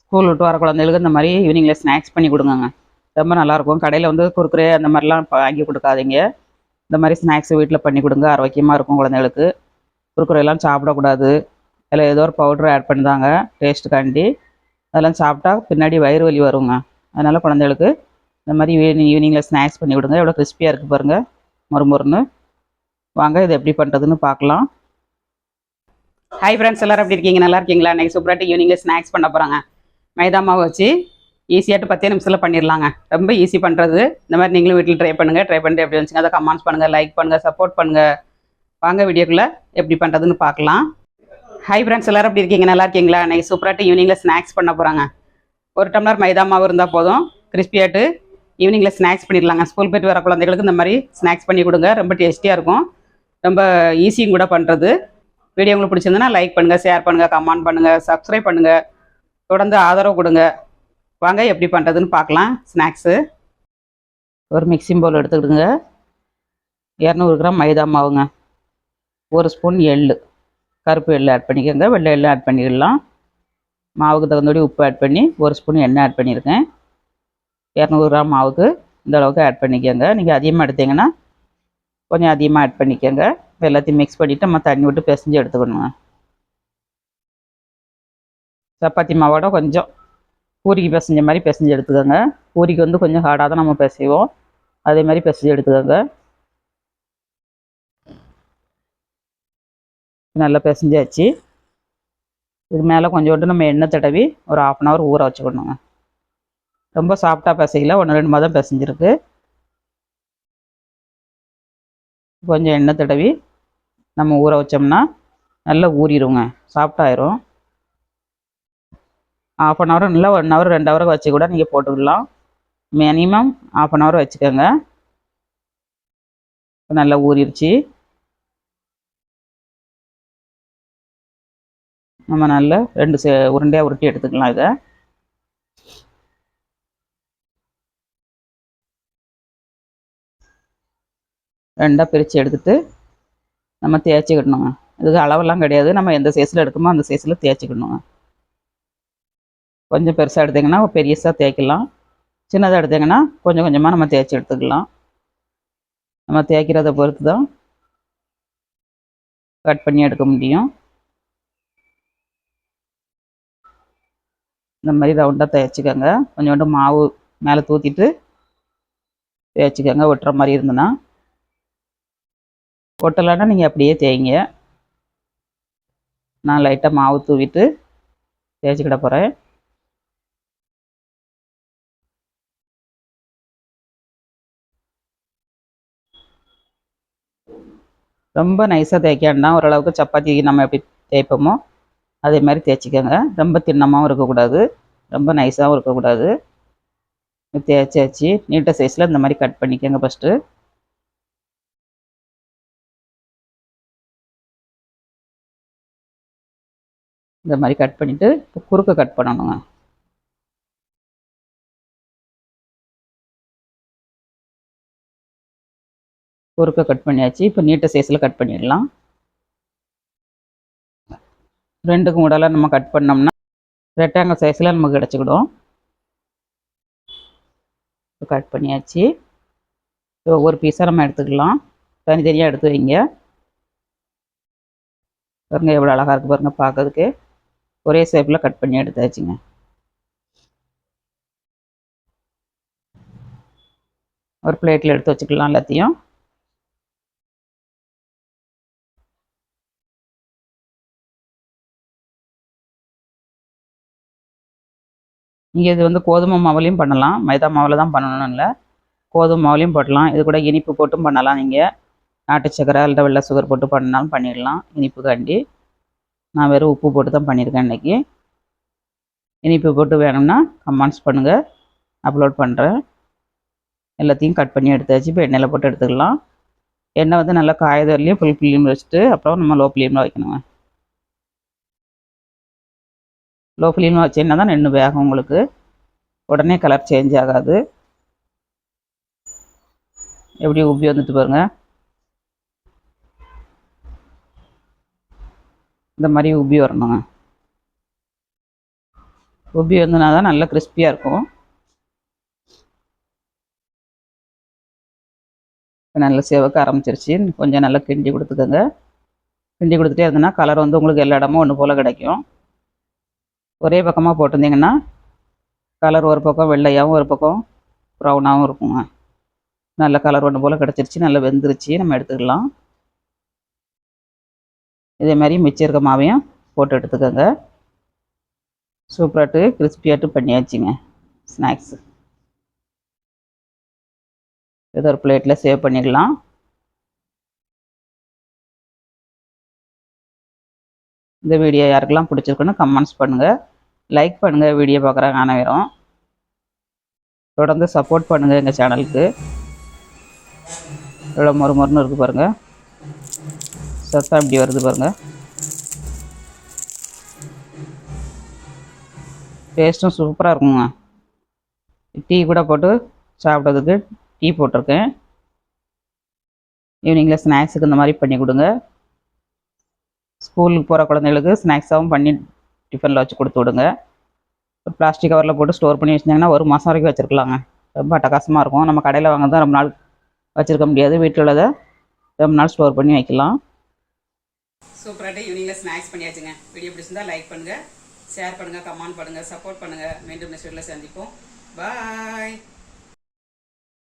School விட்டு வர குழந்தைகளுக்கு இந்த மாதிரி ஈவினிங்கில் ஸ்நாக்ஸ் பண்ணி கொடுங்கங்க. ரொம்ப நல்லாயிருக்கும். கடையில் வந்து குறுக்குறே அந்த மாதிரிலாம் வாங்கி கொடுக்காதீங்க. இந்த மாதிரி ஸ்நாக்ஸ் வீட்டில் பண்ணி கொடுங்க. ஆரோக்கியமாக இருக்கும் குழந்தைகளுக்கு. குறுக்குறையெல்லாம் சாப்பிடக்கூடாது. அதில் ஏதோ ஒரு பவுட்ரு ஆட் பண்ணுதாங்க டேஸ்ட்டுக்காண்டி. அதெல்லாம் சாப்பிட்டா பின்னாடி வயிறு வலி வருங்க. அதனால் குழந்தைகளுக்கு இந்த மாதிரி ஈவினிங்கில் ஸ்நாக்ஸ் பண்ணி கொடுங்க. எவ்வளோ கிறிஸ்பியாக இருக்குது பாருங்கள், மொறுமொறுன்னு. வாங்க இது எப்படி பண்ணுறதுன்னு பார்க்கலாம். ஹாய் ஃப்ரெண்ட்ஸ், எல்லோரும் எப்படி இருக்கீங்க? நல்லா இருக்கீங்களா? இன்றைக்கி சூப்பராக ஈவினிங்கில் ஸ்நாக்ஸ் பண்ண போகிறாங்க. மைதா மாவு வச்சு ஈஸியாகிட்டு 10 நிமிஷத்தில் பண்ணிடலாங்க. ரொம்ப ஈஸி பண்ணுறது. இந்த மாதிரி நீங்களும் வீட்டில் ட்ரை பண்ணுங்கள். ட்ரை பண்ணிட்டு எப்படி வந்துச்சுங்க அதை கமெண்ட்ஸ் பண்ணுங்கள், லைக் பண்ணுங்கள், சப்போர்ட் பண்ணுங்கள். வாங்க வீடியோக்குள்ளே எப்படி பண்ணுறதுன்னு பார்க்கலாம். ஹாய் ஃப்ரெண்ட்ஸ், எல்லோரும் எப்படி இருக்கீங்க? நல்லா இருக்கீங்களா? இன்றைக்கி சூப்பராக ஈவினிங்கில் ஸ்நாக்ஸ் பண்ண போகிறாங்க. 1 டம்ளர் மைதா மாவு இருந்தால் போதும். கிறிஸ்பியாகிட்டு ஈவினிங்கில் ஸ்நாக்ஸ் பண்ணிடலாங்க. ஸ்கூல் போய்ட்டு வர குழந்தைகளுக்கு இந்த மாதிரி ஸ்நாக்ஸ் பண்ணி கொடுங்க. ரொம்ப டேஸ்டியாக இருக்கும். ரொம்ப ஈஸியும் கூட பண்ணுறது. வீடியோ உங்களுக்கு பிடிச்சிருந்ததுன்னா லைக் பண்ணுங்கள், ஷேர் பண்ணுங்கள், கமெண்ட் பண்ணுங்கள், சப்ஸ்கிரைப் பண்ணுங்கள். தொடர்ந்து ஆதரவு கொடுங்க. வாங்க எப்படி பண்ணுறதுன்னு பார்க்கலாம். ஸ்நாக்ஸு ஒரு மிக்சிங் பவுல் எடுத்துக்கிடுங்க. 200 கிராம் மைதா மாவுங்க. 1 ஸ்பூன் எள்ளு, கருப்பு எள்ளு ஆட் பண்ணிக்கோங்க. வெள்ளை எள்ளு ஆட் பண்ணிக்கலாம். மாவுக்கு தகுந்தபடி உப்பு ஆட் பண்ணி 1 ஸ்பூன் எண்ணெய் ஆட் பண்ணியிருக்கேன். 200 கிராம் மாவுக்கு இந்த அளவுக்கு ஆட் பண்ணிக்கோங்க. நீங்கள் அதிகமாக எடுத்தீங்கன்னா கொஞ்சம் அதிகமாக ஆட் பண்ணிக்கோங்க. எல்லாத்தையும் மிக்ஸ் பண்ணிவிட்டு நம்ம தண்ணி விட்டு பிசைஞ்சு எடுத்துக்கணுங்க. சப்பாத்தி மாவோட கொஞ்சம் பூரிக்கு பிசைஞ்ச மாதிரி பிசைஞ்சு எடுத்துக்கோங்க. பூரிக்கு வந்து கொஞ்சம் ஹார்டாக தான் நம்ம பிசைவோம். அதே மாதிரி பிசைஞ்சு எடுத்துக்கோங்க. நல்லா பிசைஞ்சாச்சு. இது மேலே கொஞ்சோண்டு நம்ம எண்ணெய் தடவி ஒரு 1/2 hour ஊற வச்சுக்கணுங்க. ரொம்ப சாஃப்டாக பிசைக்கல, 1-2 மாதம் பிசைஞ்சிருக்கு. கொஞ்சம் எண்ணெய் தடவி நம்ம ஊற வச்சோம்னா நல்லா ஊறிடுங்க, சாஃப்டாயிரும். 1/2 hour இல்லை 1 hour 2 hour வச்சு கூட நீங்கள் போட்டுக்கலாம். மினிமம் 1/2 hour வச்சுக்கோங்க. நல்லா ஊறிடுச்சு. நம்ம நல்லா 2 உருண்டையாக உருட்டி எடுத்துக்கலாம். இதை ரெண்டாக பிரித்து எடுத்துகிட்டு நம்ம தேய்ச்சிக்கிடணுங்க. இதுக்கு அளவெல்லாம் கிடையாது. நம்ம எந்த சைஸில் எடுக்கணுமோ அந்த சைஸில் தேய்ச்சிக்கணுங்க. கொஞ்சம் பெருசாக எடுத்திங்கன்னா பெருசாக தேய்க்கலாம். சின்னதாக எடுத்திங்கன்னா கொஞ்சம் கொஞ்சமாக நம்ம தேய்ச்சி எடுத்துக்கலாம். நம்ம தேய்க்கிறத பொறுத்து தான் கட் பண்ணி எடுக்க முடியும். இந்த மாதிரி ரவுண்டாக தேய்ச்சிக்கோங்க. கொஞ்சோண்டு மாவு மேலே தூத்திட்டு தேய்ச்சிக்கோங்க. ஒட்டுற மாதிரி இருந்ததுன்னா. ஒட்டலைன்னா நீங்கள் அப்படியே தேய்ங்க. நான் லைட்டாக மாவு தூவிட்டு தேய்ச்சிக்கிட போகிறேன். ரொம்ப நைஸாக தேய்க்காண்டா, ஓரளவுக்கு சப்பாத்திக்கு நம்ம எப்படி தேய்ப்போமோ அதே மாதிரி தேய்ச்சிக்கோங்க. ரொம்ப தின்னமாகவும் இருக்கக்கூடாது, ரொம்ப நைஸாகவும் இருக்கக்கூடாது. தேய்ச்சாச்சு. நீட்ட சைஸில் இந்த மாதிரி கட் பண்ணிக்கோங்க. ஃபஸ்ட்டு இந்த மாதிரி கட் பண்ணிவிட்டு குறுக்க கட் பண்ணணுங்க. குறுக்க கட் பண்ணியாச்சு. இப்போ நீட்ட சைஸில் கட் பண்ணிடலாம். 2க்கும் கூடலாம் நம்ம கட் பண்ணோம்னா ரெக்டாங்கிள் சைஸில் நமக்கு கிடச்சிக்கிடும். கட் பண்ணியாச்சு. ஒவ்வொரு பீஸாக நம்ம எடுத்துக்கலாம். தனித்தனியாக எடுத்து வைங்க. பாருங்கள் எவ்வளோ அழகாக இருக்குது பாருங்கள். பார்க்கறதுக்கு ஒரே ஷேப்பில் கட் பண்ணி எடுத்தாச்சுங்க. ஒரு பிளேட்டில் எடுத்து வச்சுக்கலாம் எல்லாத்தையும். நீங்கள் இது வந்து கோதுமை மாவுலையும் பண்ணலாம், மைதா மாவில் தான் பண்ணணும்னு இல்லை. கோதுமை மாவுலையும் போடலாம். இது கூட இனிப்பு போட்டும் பண்ணலாம். நீங்கள் நாட்டு சக்கரை அல்லது வெள்ளை சுகர் போட்டு பண்ணாலும் பண்ணிடலாம். இனிப்புக்காண்டி நான் வெறும் உப்பு போட்டு தான் பண்ணியிருக்கேன் இன்றைக்கி. இனிப்பு போட்டு வேணும்னா கமெண்ட்ஸ் பண்ணுங்கள், அப்லோட் பண்ணுறேன். எல்லாத்தையும் கட் பண்ணி எடுத்தாச்சு. இப்போ எண்ணெயில் போட்டு எடுத்துக்கலாம். எண்ணெய் வந்து நல்லா காயதரலையும் ஃபுல் ஃப்ளேமில் வச்சுட்டு அப்புறம் நம்ம லோ ஃப்ளேமில் வைக்கணுங்க. லோ ஃப்ளேமில் வச்சிங்கன்னா தான் நின்று வேகும். உங்களுக்கு உடனே கலர் சேஞ்ச் ஆகாது. எப்படி உப்பி வந்துட்டு பாருங்கள். இந்த மாதிரி உப்பி வரணுங்க. உப்பி வந்துனா தான் நல்லா கிறிஸ்பியாக இருக்கும். நல்லா சேவக்க ஆரம்பிச்சிருச்சு. கொஞ்சம் நல்லா கிண்டி கொடுத்துக்கோங்க. கிண்டி கொடுத்துட்டே இருந்ததுன்னா கலர் வந்து உங்களுக்கு எல்லா இடமும் ஒன்று போல் கிடைக்கும். ஒரே பக்கமாக போட்டிருந்தீங்கன்னா கலர் ஒரு பக்கம் வெள்ளையாகவும் ஒரு பக்கம் ப்ரௌனாகவும் இருக்குங்க. நல்ல கலர் ஒன்று போல் கிடச்சிருச்சு. நல்லா வெந்துருச்சு. நம்ம எடுத்துக்கலாம். இதே மாதிரி மிச்சம் இருக்க மாவையும் போட்டு எடுத்துக்கோங்க. சூப்பராட்டு கிறிஸ்பியாட்டு பண்ணியாச்சுங்க ஸ்நாக்ஸு. இதை ஒரு பிளேட்டில் சேவ் பண்ணிடலாம். இந்த வீடியோ யாருக்கெல்லாம் பிடிச்சிருக்குன்னு கமெண்ட்ஸ் பண்ணுங்கள், லைக் பண்ணுங்கள். வீடியோ பார்க்குறாங்க அனைவரும் தொடர்ந்து சப்போர்ட் பண்ணுங்கள் எங்கள் சேனலுக்கு. எவ்வளோ மொறுமொறுன்னு இருக்குது பாருங்கள். சத்தம் இப்படி வருது பாருங்கள். டேஸ்ட்டும் சூப்பராக இருக்குங்க. டீ கூட போட்டு சாப்பிட்றதுக்கு டீ போட்டிருக்கேன். ஈவினிங்கில் ஸ்நாக்ஸுக்கு இந்த மாதிரி பண்ணி கொடுங்க. ஸ்கூலுக்கு போகிற குழந்தைகளுக்கு ஸ்நாக்ஸாகவும் பண்ணி டிஃபனில் வச்சு கொடுத்து விடுங்க. ஒரு பிளாஸ்டிக் கவரில் போட்டு ஸ்டோர் பண்ணி வச்சிங்கன்னா ஒரு மாதம் வரைக்கும் வச்சுருக்கலாங்க. ரொம்ப அட்டகாசமாக இருக்கும். நம்ம கடையில் வாங்க தான் ரொம்ப நாள் வச்சுருக்க முடியாது. வீட்டில் உள்ளதை ரொம்ப நாள் ஸ்டோர் பண்ணி வைக்கலாம். சூப்பராகிட்டு ஈவினிங்கில் ஸ்நாக்ஸ் பண்ணியாச்சுங்க. வீடியோ பிடிச்சிருந்தா லைக் பண்ணுங்கள், ஷேர் பண்ணுங்கள், கமெண்ட் பண்ணுங்கள், சப்போர்ட் பண்ணுங்கள். மீண்டும் நெக்ஸ்ட் வீடியோவில் சந்திப்போம். பாய்.